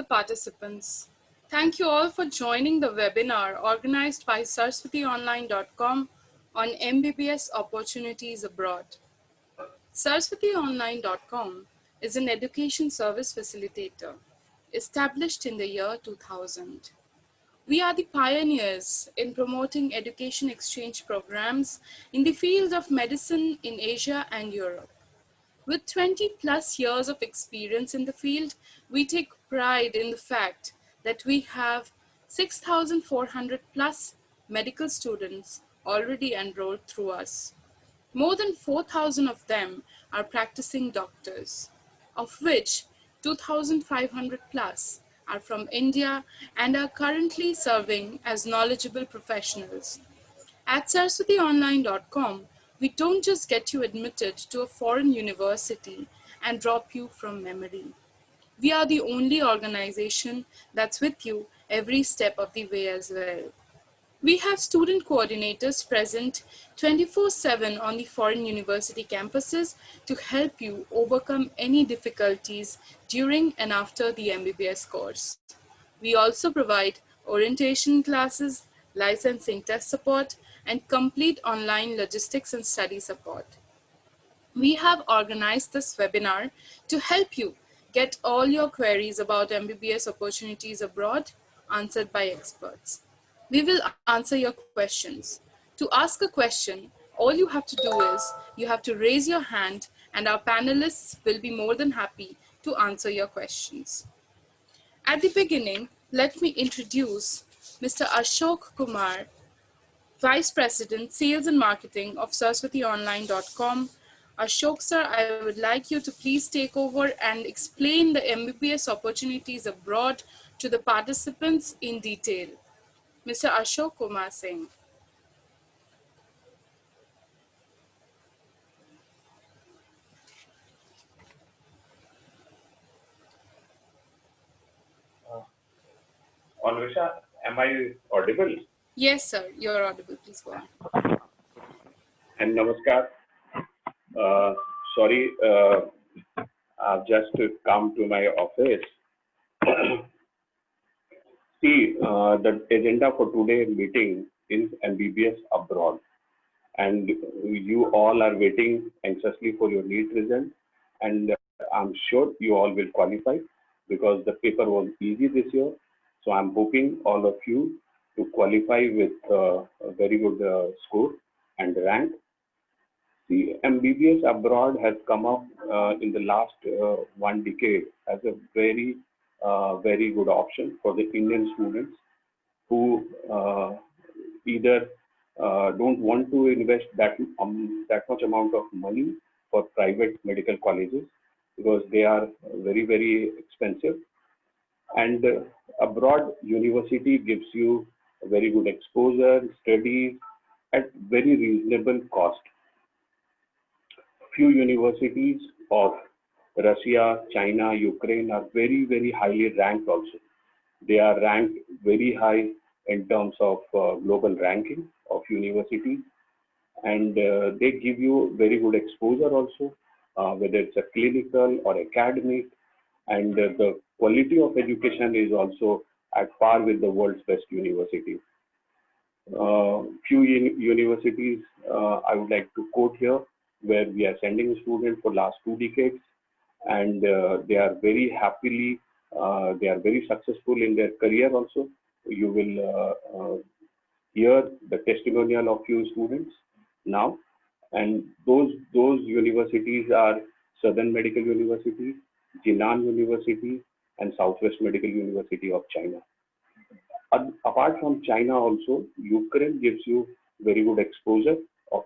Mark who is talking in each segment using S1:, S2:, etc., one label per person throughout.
S1: the participants. Thank you all for joining the webinar organized by SaraswatiOnline.com on MBBS Opportunities Abroad. SaraswatiOnline.com is an education service facilitator established in the year 2000. We are the pioneers in promoting education exchange programs in the field of medicine in Asia and Europe. With 20 plus years of experience in the field, we take pride in the fact that we have 6,400 plus medical students already enrolled through us. More than 4,000 of them are practicing doctors, of which 2,500 plus are from India and are currently serving as knowledgeable professionals. At SaraswatiOnline.com, we don't just get you admitted to a foreign university and drop you from memory. We are the only organization that's with you every step of the way as well. We have student coordinators present 24/7 on the foreign university campuses to help you overcome any difficulties during and after the MBBS course. We also provide orientation classes, licensing test support, and complete online logistics and study support. We have organized this webinar to help you get all your queries about MBBS opportunities abroad answered by experts. We will answer your questions. To ask a question, all you have to do is you have to raise your hand and our panelists will be more than happy to answer your questions. At the beginning, let me introduce Mr. Ashok Kumar, Vice President, Sales and Marketing of SaraswatiOnline.com. Ashok sir, I would like you to please take over and explain the MBBS opportunities abroad to the participants in detail. Mr. Ashok Kumar Singh.
S2: Anvisha, am I audible?
S1: Yes, sir, you're audible. Please go on.
S2: And namaskar. Sorry, I've just come to my office. See, the agenda for today's meeting is MBBS abroad, and you all are waiting anxiously for your NEET result, and I'm sure you all will qualify because the paper was easy this year. So I'm hoping all of you to qualify with a very good score and rank. The MBBS abroad has come up in the last 1 decade as a very good option for the Indian students who either don't want to invest that much amount of money for private medical colleges because they are very expensive, and abroad university gives you a very good exposure, studies at very reasonable cost. Few universities of Russia, China, Ukraine are very highly ranked also. They are ranked very high in terms of global ranking of universities, and they give you very good exposure also, whether it's a clinical or academic, and the quality of education is also at par with the world's best universities. Few universities I would like to quote here, where we are sending students for last 2 decades, and they are very happily, they are very successful in their career also. You will hear the testimonial of few students now, and those universities are Southern Medical University, Jinan University, and Southwest Medical University of China. Apart from China also, Ukraine gives you very good exposure of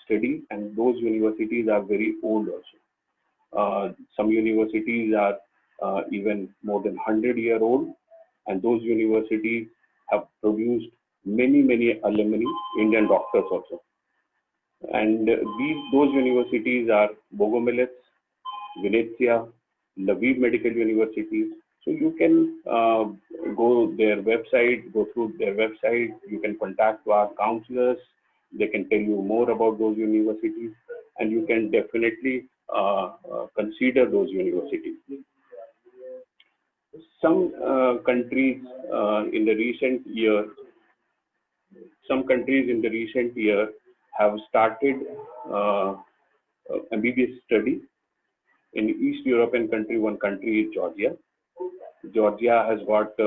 S2: study, and those universities are very old also. Some universities are even more than 100-year-old, and those universities have produced many alumni, Indian doctors also. And those universities are Bogomolets, Venezia, Lviv Medical University. So you can go through their website, you can contact our counselors, they can tell you more about those universities, and you can definitely consider those universities. Some countries in the recent year, some countries in the recent year have started uh, MBBS study. In East European country, one country is Georgia. Georgia has got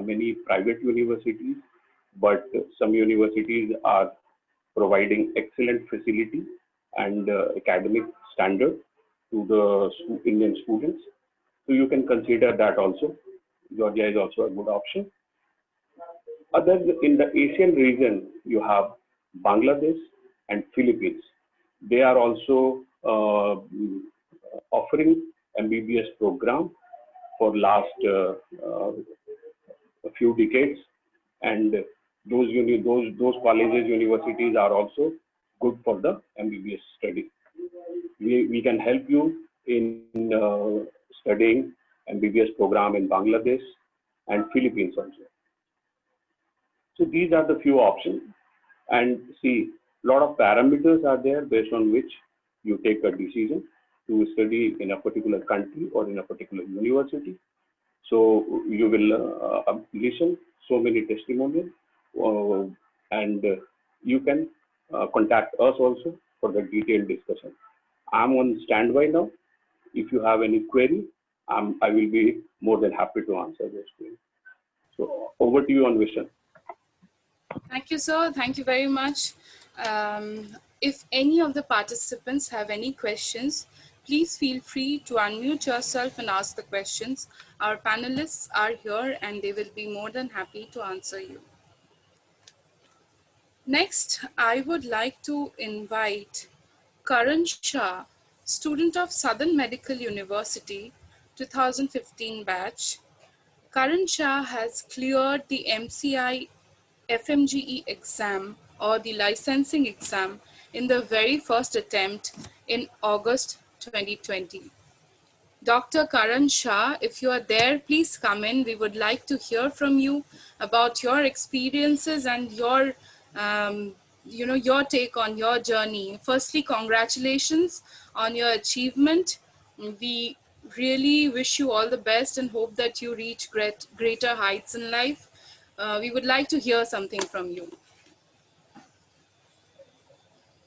S2: many private universities, but some universities are providing excellent facility and academic standard to the Indian students. So you can consider that also. Georgia is also a good option. Other in the Asian region, you have Bangladesh and Philippines. They are also offering MBBS program for last a few decades, and those colleges, universities are also good for the MBBS study. We can help you in studying MBBS program in Bangladesh and Philippines also. So these are the few options, and see, a lot of parameters are there based on which you take a decision to study in a particular country or in a particular university. So you will listen so many testimonials, uh, and you can contact us also for the detailed discussion. I'm on standby now. If you have any query, I will be more than happy to answer those queries. So over to you, Anvishan.
S1: Thank you, sir. Thank you very much. If any of the participants have any questions, please feel free to unmute yourself and ask the questions. Our panelists are here and they will be more than happy to answer you. Next, I would like to invite Karan Shah, student of Southern Medical University, 2015 batch. Karan Shah has cleared the MCI FMGE exam or the licensing exam in the very first attempt in August 2020. Dr. Karan Shah, if you are there, please come in. We would like to hear from you about your experiences and your take on your journey. Firstly, congratulations on your achievement. We really wish you all the best and hope that you reach greater heights in life. We would like to hear something from you.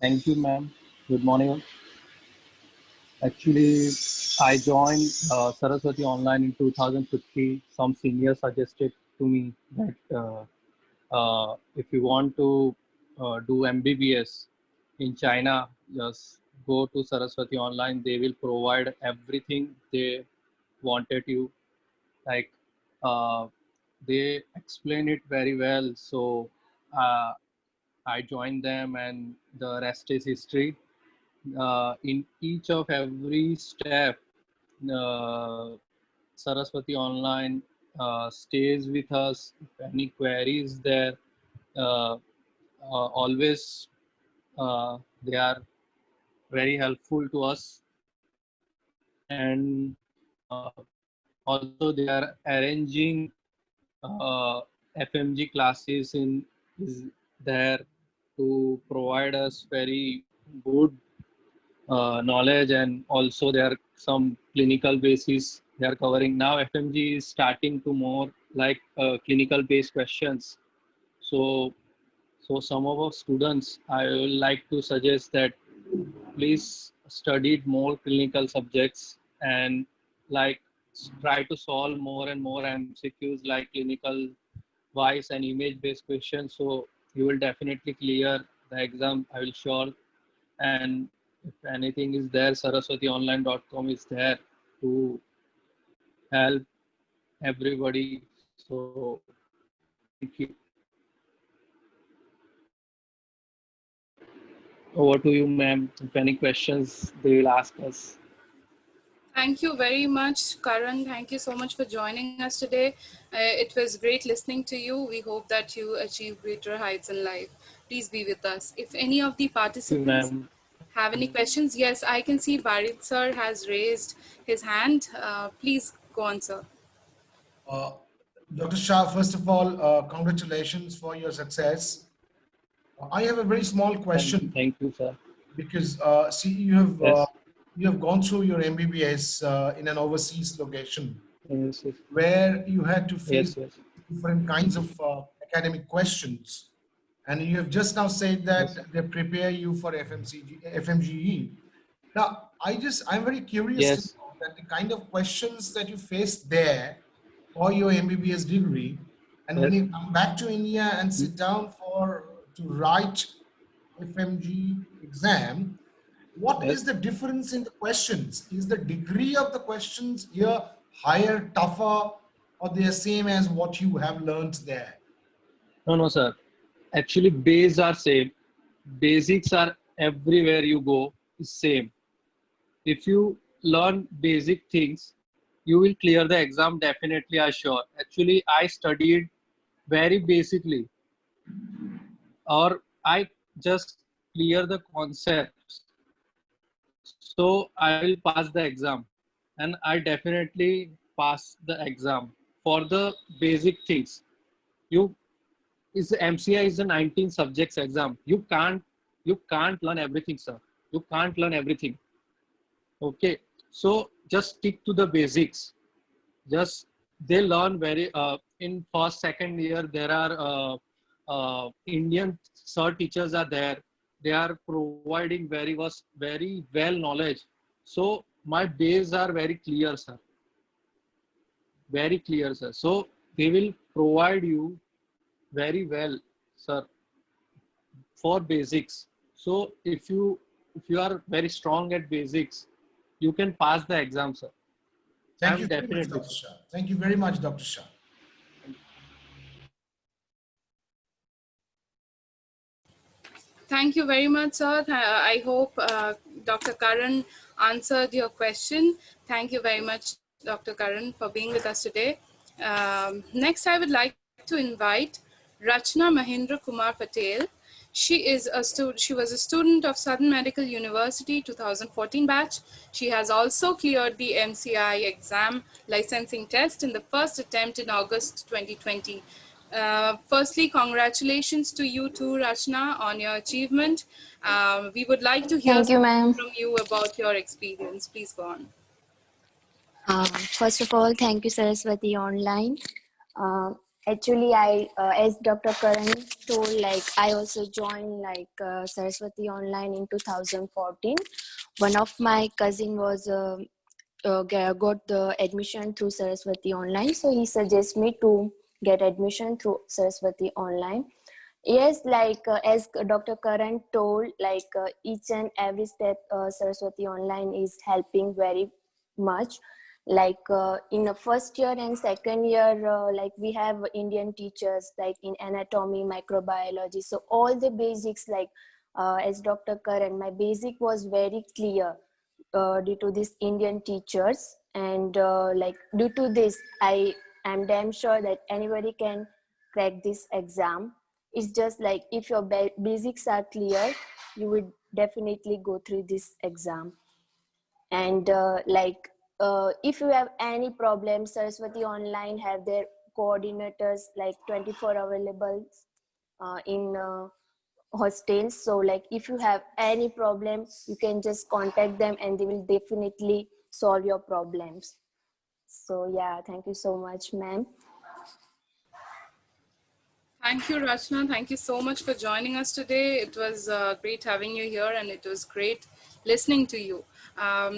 S3: Thank you, ma'am. Good morning. Actually, I joined Saraswati Online in 2015. Some seniors suggested to me that if you want to do MBBS in China, just go to Saraswati Online. They will provide everything they wanted you. Like uh, they explain it very well. So uh, I joined them, and the rest is history. In each of every step, uh, Saraswati Online stays with us. If any queries there, uh, always they are very helpful to us. And also they are arranging FMG classes is there to provide us very good knowledge, and also there are some clinical basis they are covering. Now FMG is starting to more like clinical based questions. So some of our students, I would like to suggest that please study more clinical subjects, and like try to solve more and more MCQs like clinical voice and image based questions. So you will definitely clear the exam, I will sure. And if anything is there, saraswationline.com is there to help everybody. So thank you. Over to you, ma'am. If any questions, they will ask us.
S1: Thank you very much, Karan. Thank you so much for joining us today. It was great listening to you. We hope that you achieve greater heights in life. Please be with us. If any of the
S3: Thank you,
S1: participants
S3: ma'am.
S1: have any questions, yes, I can see Barit sir has raised his hand. Please go on, sir.
S4: Uh, Dr. Shah, first of all, congratulations for your success. I have a very small question
S3: Thank you, sir.
S4: because see,
S3: Yes.
S4: you have gone through your MBBS in an overseas location.
S3: Yes, yes,
S4: where you had to face
S3: yes, yes,
S4: different kinds of academic questions. And you have just now said
S3: yes,
S4: that they prepare you for FMGE. Now, I'm very curious to
S3: yes,
S4: know that the kind of questions that you faced there for your MBBS degree, and when
S3: yes,
S4: you come back to India and
S3: mm,
S4: sit down to write FMG exam, what
S3: yes.
S4: is the difference in the questions? Is the degree of the questions here higher, tougher, or they are same as what you have learned there?
S3: No, no, sir. Actually, base are same. Basics are everywhere you go is same. If you learn basic things, you will clear the exam definitely. I sure. Actually, I studied very basically, or I just clear the concepts. So I will pass the exam, and I definitely pass the exam for the basic things. You is MCI is a 19 subjects exam. You can't learn everything, sir. You can't learn everything. Okay, so just stick to the basics. Just they learn very in first second year there are Indian sir teachers are there. They are providing very well knowledge. So my base are very clear, sir. Very clear, sir. So they will provide you very well, sir, for basics. So if you are very strong at basics, you can pass the exam, sir.
S4: Thank
S3: I'm
S4: you very much,
S3: definitely,
S4: Dr.
S3: sir.
S4: Shah. Thank you very much, Dr. Shah.
S1: Thank you very much, sir. I hope Dr. Karan answered your question. Thank you very much, Dr. Karan, for being with us today. Next, I would like to invite Rachna Mahindra Kumar Patel. She was a student of Southern Medical University 2014 batch. She has also cleared the MCI exam licensing test in the first attempt in August 2020. Firstly, congratulations to you too, Rachna, on your achievement. We would like to hear
S5: Thank you, ma'am.
S1: from you about your experience. Please go on.
S5: First of all, thank you, Saraswati Online. Uh, Actually, as Dr. Karan told, like I also joined Saraswati Online in 2014. One of my cousin was got the admission through Saraswati Online, so he suggests me to get admission through Saraswati Online. Yes, as Dr. Karan told, each and every step Saraswati Online is helping very much. In the first year and second year, we have Indian teachers like in anatomy, microbiology. So all the basics, as Dr. Karan, my basic was very clear due to these Indian teachers. And due to this, I am damn sure that anybody can crack this exam. It's just like if your basics are clear, you would definitely go through this exam. And if you have any problems, Saraswati Online have their coordinators like 24 available in hostels. So like if you have any problem, you can just contact them and they will definitely solve your problems. So yeah, thank you so much, ma'am.
S1: Thank you, Rachna. Thank you so much for joining us today. It was great having you here, and it was great listening to you.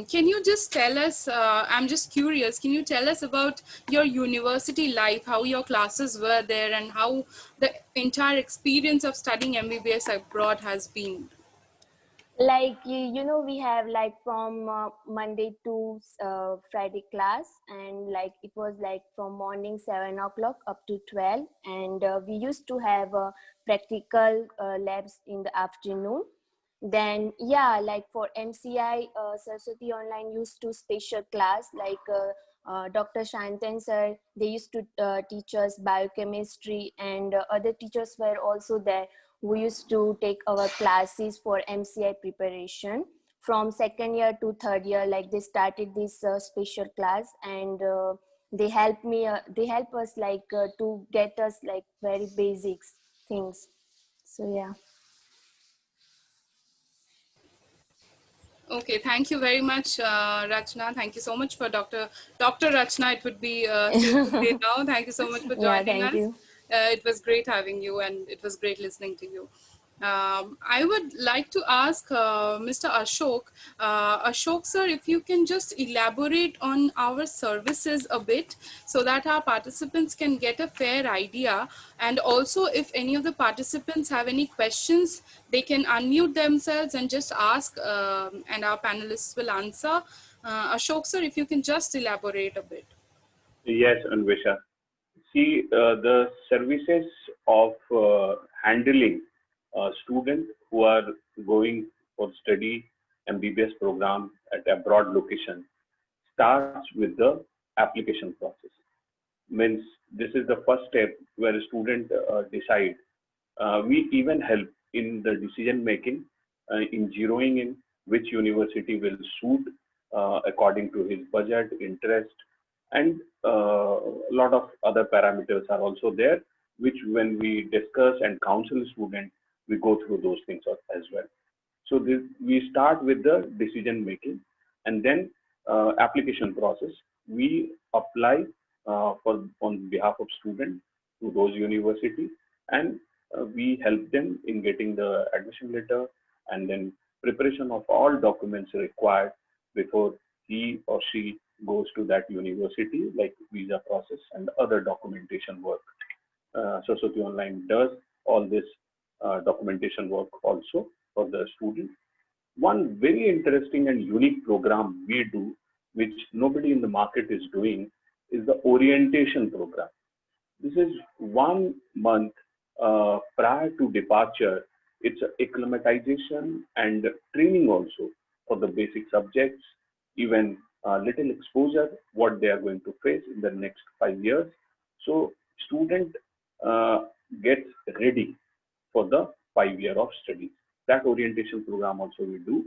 S1: Can you just tell us, I'm just curious, can you tell us about your university life, how your classes were there, and how the entire experience of studying MBBS abroad has been?
S5: We have like from Monday to Friday class, and like it was like from morning 7 o'clock up to 12, and we used to have practical labs in the afternoon. Then yeah, like for MCI, Saraswati Online used to special class Dr. Shantan sir, they used to teach us biochemistry, and other teachers were also there who used to take our classes for MCI preparation. From second year to third year, like they started this special class, and they help us to get us like very basics things. So yeah.
S1: Okay, thank you very much, Rachna. Thank you so much for Dr. Rachna. It would be safe to say now. Thank you so much for
S5: Yeah,
S1: joining
S5: thank
S1: us.
S5: you.
S1: It was great having you, and it was great listening to you. I would like to ask Mr. Ashok. Ashok, sir, if you can just elaborate on our services a bit so that our participants can get a fair idea. And also, if any of the participants have any questions, they can unmute themselves and just ask, and our panelists will answer. Ashok, sir, if you can just elaborate a bit.
S2: Yes, Anvesha. See, the services of handling students who are going for study MBBS program at abroad location starts with the application process. Means this is the first step where a student decide. We even help in the decision making, in zeroing in which university will suit according to his budget, interest, and a lot of other parameters are also there, which when we discuss and counsel student, we go through those things as well. So this, we start with the decision making, and then application process. We apply for on behalf of students to those universities, and we help them in getting the admission letter, and then preparation of all documents required before he or she goes to that university, like visa process and other documentation work. Saraswati Online does all this documentation work also for the student. One very interesting and unique program we do, which nobody in the market is doing, is the orientation program. This is 1 month prior to departure. It's acclimatization and training also for the basic subjects, even little exposure what they are going to face in the next 5 years. So student uh, gets ready for the 5 year of studies. That orientation program also we do,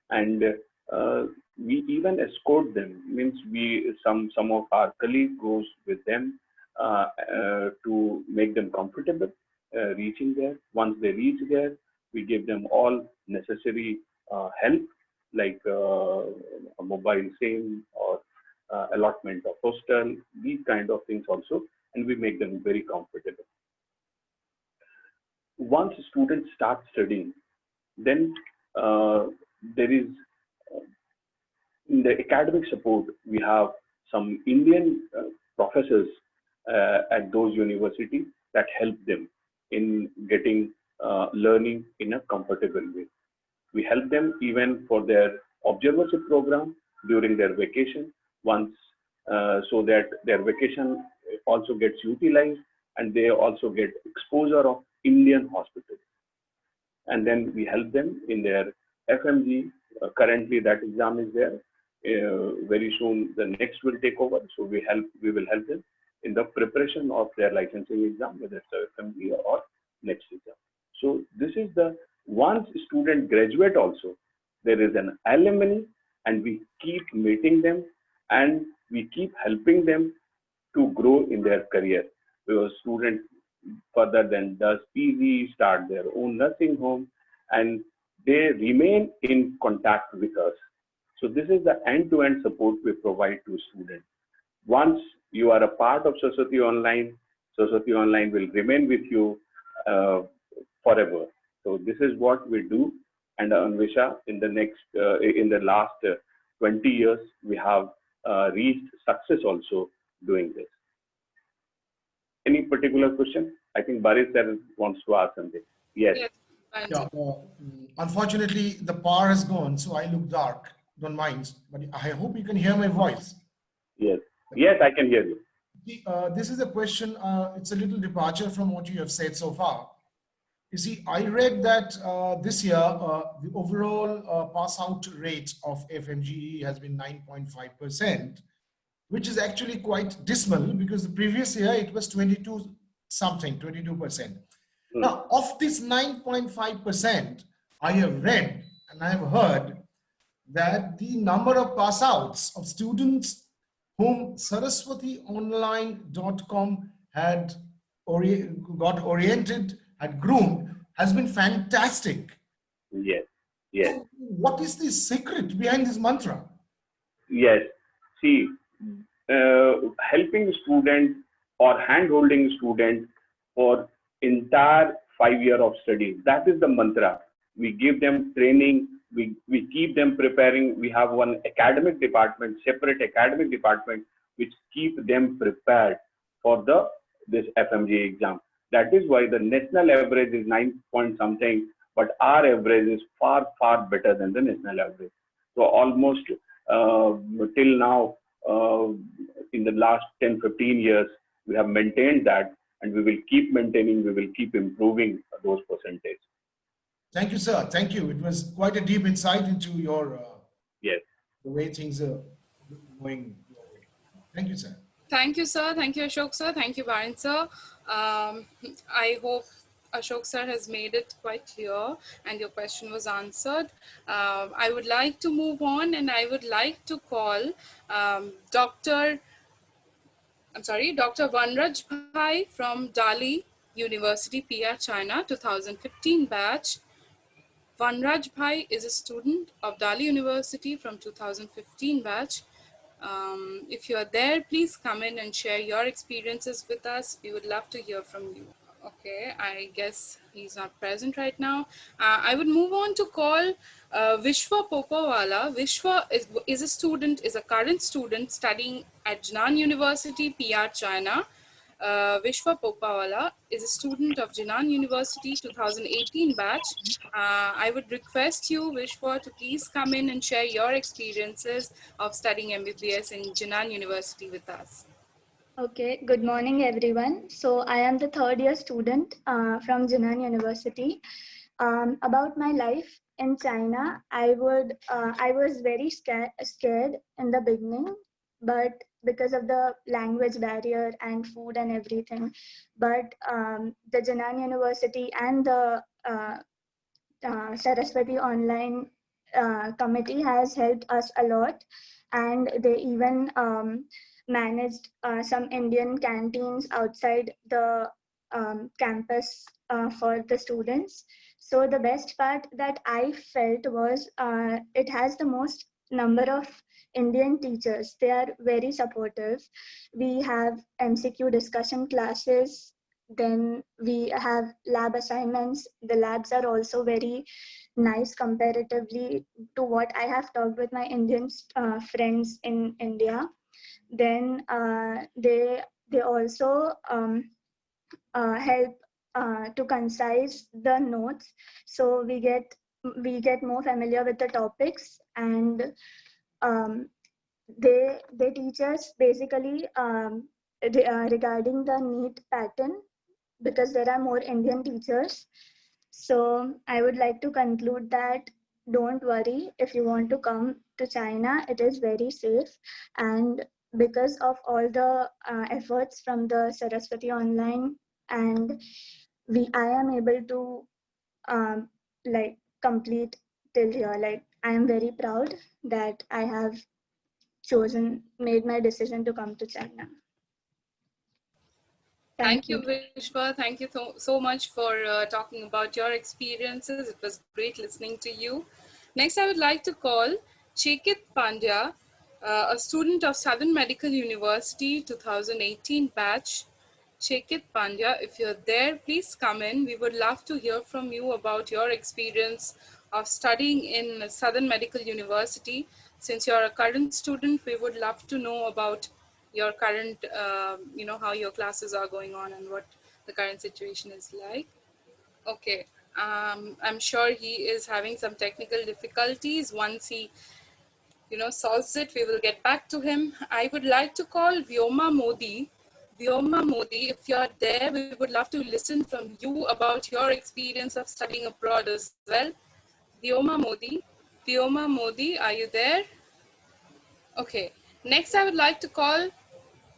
S2: and we even escort them. Means we some of our colleague goes with them to make them comfortable reaching there. Once they reach there, we give them all necessary help, like a mobile SIM or allotment of hostel, these kind of things also, and we make them very comfortable. Once students start studying, then there is in the academic support, we have some Indian professors at those universities that help them in getting learning in a comfortable way. We help them even for their observership program during their vacation, once so that their vacation also gets utilized and they also get exposure of Indian hospitals. And then we help them in their FMG. Currently, that exam is there. Very soon, the next will take over. So we will help them in the preparation of their licensing exam, whether it's FMG or next exam. So this is the once student graduate also, there is an alumni, and we keep meeting them and we keep helping them to grow in their career. Because student further then does PG, start their own nursing home, and they remain in contact with us. So this is the end-to-end support we provide to students. Once you are a part of Saraswati Online will remain with you forever. So this is what we do. And Anvesha, in the last 20 years, we have reached success also doing this. Any particular question? I think Baris sir wants to ask something. Yes.
S1: Yes, fine,
S4: Yeah,
S1: sir.
S4: unfortunately, the power is gone, so I look dark. Don't mind, but I hope you can hear my voice.
S2: Yes. Yes, I can hear you.
S4: This is a question, it's a little departure from what you have said so far. You see, I read that this year, the overall pass out rate of FMGE has been 9.5%, which is actually quite dismal because the previous year it was 22 something, 22%.
S2: Hmm.
S4: Now, of this 9.5%, I have read and I have heard that the number of pass outs of students whom saraswationline.com had got oriented, had groomed, has been fantastic.
S2: Yes. Yes.
S4: So what is the secret behind this mantra?
S2: Yes. See, helping student or hand-holding student for entire 5 year of study. That is the mantra. We give them training. We keep them preparing. We have one academic department, separate academic department, which keep them prepared for this FMG exam. That is why the national average is 9 point something, but our average is far better than the national average. So almost till now, in the last 10-15 years, we have maintained that, and we will keep maintaining, we will keep improving those percentages.
S4: Thank you, sir. Thank you. It was quite a deep insight into your
S2: Yes.
S4: the way things are going your way. Thank you, sir.
S1: Thank you, sir. Thank you, Ashok sir. Thank you, Baran sir. I hope Ashok sir has made it quite clear and your question was answered. I would like to move on, and I would like to call Dr. Vanraj Bhai from Dali University, PR, China, 2015 batch. Vanraj Bhai is a student of Dali University from 2015 batch. If you're there, please come in and share your experiences with us. We would love to hear from you. Okay, I guess he's not present right now. I would move on to call Vishwa Popawala. Vishwa is a student, is a current student studying at Jinan University, PR, China. Vishwa Popawala is a student of Jinan University 2018 batch. I would request you, Vishwa, to please come in and share your experiences of studying MBBS in Jinan University with us.
S6: Okay, good morning everyone. So I am the third year student from Jinan University. About my life in China, I was very scared in the beginning, but because of the language barrier and food and everything. But the Jinan University and the Saraswati Online Committee has helped us a lot, and they even managed some Indian canteens outside the campus for the students. So the best part that I felt was it has the most number of Indian teachers. They are very supportive. We have MCQ discussion classes, then we have lab assignments. The labs are also very nice comparatively to what I have talked with my Indian friends in India. Then they also help to concise the notes, so we get more familiar with the topics, and they teach us basically regarding the NEET pattern, because there are more Indian teachers. So I would like to conclude that don't worry if you want to come to China, it is very safe. And because of all the efforts from the Saraswati Online, and I am able to like complete till here. Like, I am very proud that I have made my decision to come to China.
S1: Thank you, Vishwa. Thank you so much for talking about your experiences. It was great listening to you. Next, I would like to call Chekit Pandya, a student of Southern Medical University 2018 batch. Chekit Pandya, if you're there, please come in. We would love to hear from you about your experience of studying in Southern Medical University. Since you're a current student, we would love to know about your current, how your classes are going on and what the current situation is like. Okay, I'm sure he is having some technical difficulties. Once he, solves it, we will get back to him. I would like to call Vyoma Modi. Vyoma Modi, if you're there, we would love to listen from you about your experience of studying abroad as well. Vyoma Modi, are you there? Okay, next I would like to call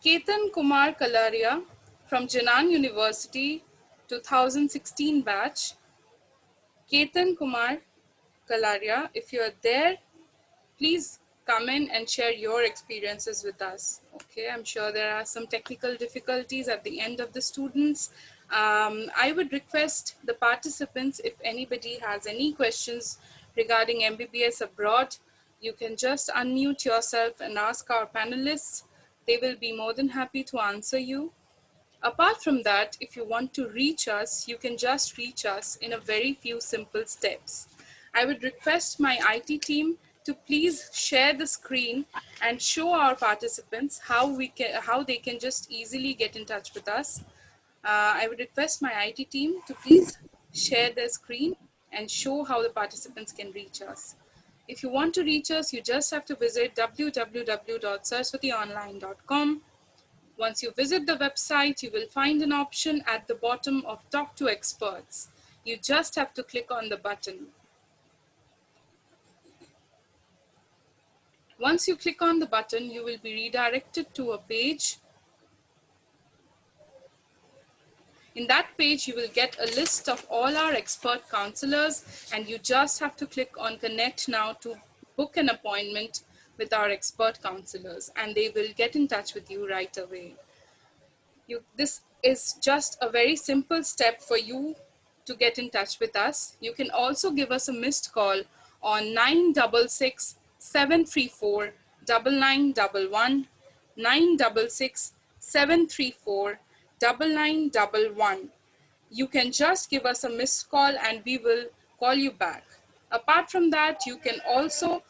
S1: Ketan Kumar Kalaria from Jinan University 2016 batch. Ketan Kumar Kalaria, if you're there, please come in and share your experiences with us. Okay, I'm sure there are some technical difficulties at the end of the students. I would request the participants, if anybody has any questions regarding MBBS abroad, you can just unmute yourself and ask our panelists. They will be more than happy to answer you. Apart from that, if you want to reach us, you can just reach us in a very few simple steps. I would request my IT team to please share the screen and show our participants how they can just easily get in touch with us. I would request my IT team to please share their screen and show how the participants can reach us. If you want to reach us, you just have to visit www.saraswationline.com. Once you visit the website, you will find an option at the bottom of Talk to Experts. You just have to click on the button. Once you click on the button, you will be redirected to a page. In that page, you will get a list of all our expert counselors, and you just have to click on Connect Now to book an appointment with our expert counselors, and they will get in touch with you right away. This is just a very simple step for you to get in touch with us. You can also give us a missed call on 966 734 9911, 966 734 9911. You can just give us a missed call and we will call you back. Apart from that, you can also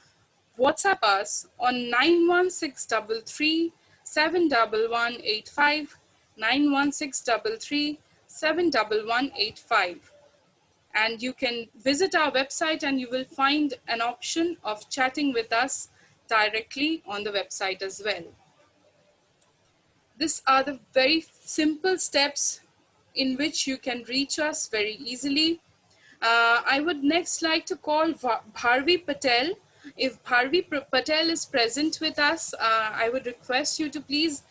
S1: WhatsApp us on 91633 71185, 91633 71185. And you can visit our website and you will find an option of chatting with us directly on the website as well. These are the very simple steps in which you can reach us very easily. I would next like to call Bharvi Patel. If Bharvi Patel is present with us, I would request you to please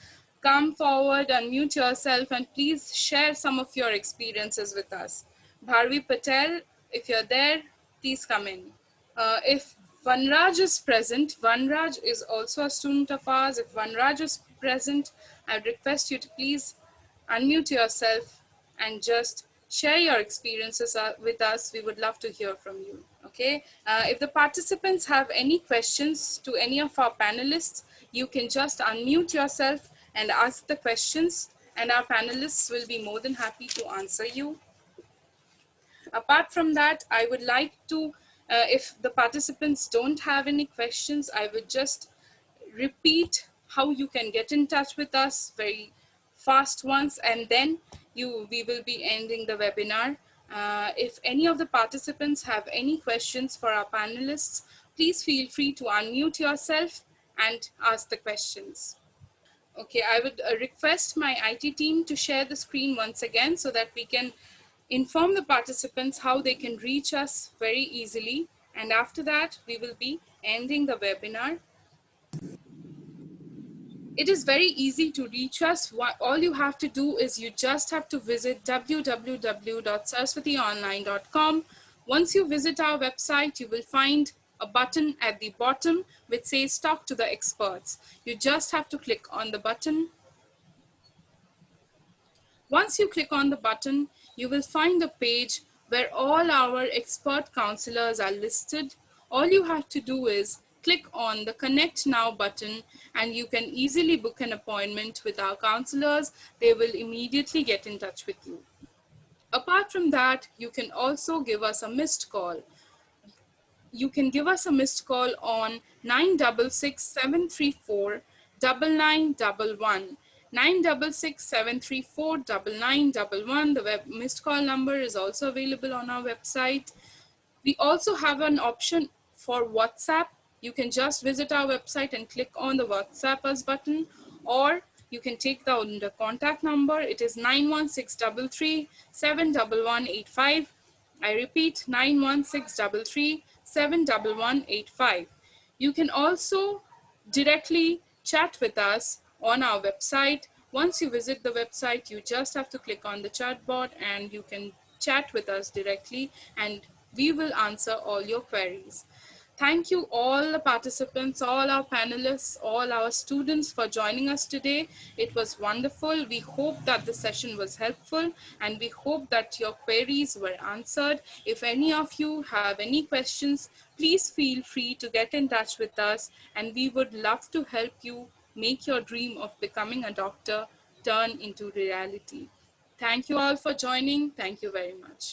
S1: come forward, unmute yourself, and please share some of your experiences with us. Bharvi Patel, if you're there, please come in. If Vanraj is present, Vanraj is also a student of ours. If Vanraj is present, I would request you to please unmute yourself and just share your experiences with us. We would love to hear from you, okay? If the participants have any questions to any of our panelists, you can just unmute yourself and ask the questions, and our panelists will be more than happy to answer you. Apart from that, I would like to, if the participants don't have any questions, I would just repeat how you can get in touch with us very fast once, and then we will be ending the webinar. If any of the participants have any questions for our panelists, please feel free to unmute yourself and ask the questions. Okay, I would request my IT team to share the screen once again so that we can inform the participants how they can reach us very easily. And after that, we will be ending the webinar. It is very easy to reach us. All you have to do is you just have to visit www.saraswationline.com. Once you visit our website, you will find a button at the bottom which says Talk to the Experts. You just have to click on the button. Once you click on the button, you will find a page where all our expert counselors are listed. All you have to do is click on the Connect Now button and you can easily book an appointment with our counselors. They will immediately get in touch with you. Apart from that, you can also give us a missed call. You can give us a missed call on 966 734 9911. 966 734 9911. The missed call number is also available on our website. We also have an option for WhatsApp. You can just visit our website and click on the WhatsApp us button, or you can take the contact number. It is 91633 71185. I repeat, 91633 71185. You can also directly chat with us on our website. Once you visit the website, you just have to click on the chat bot and you can chat with us directly and we will answer all your queries. Thank you all the participants, all our panelists, all our students for joining us today. It was wonderful. We hope that the session was helpful and we hope that your queries were answered. If any of you have any questions, please feel free to get in touch with us and we would love to help you make your dream of becoming a doctor turn into reality. Thank you all for joining. Thank you very much.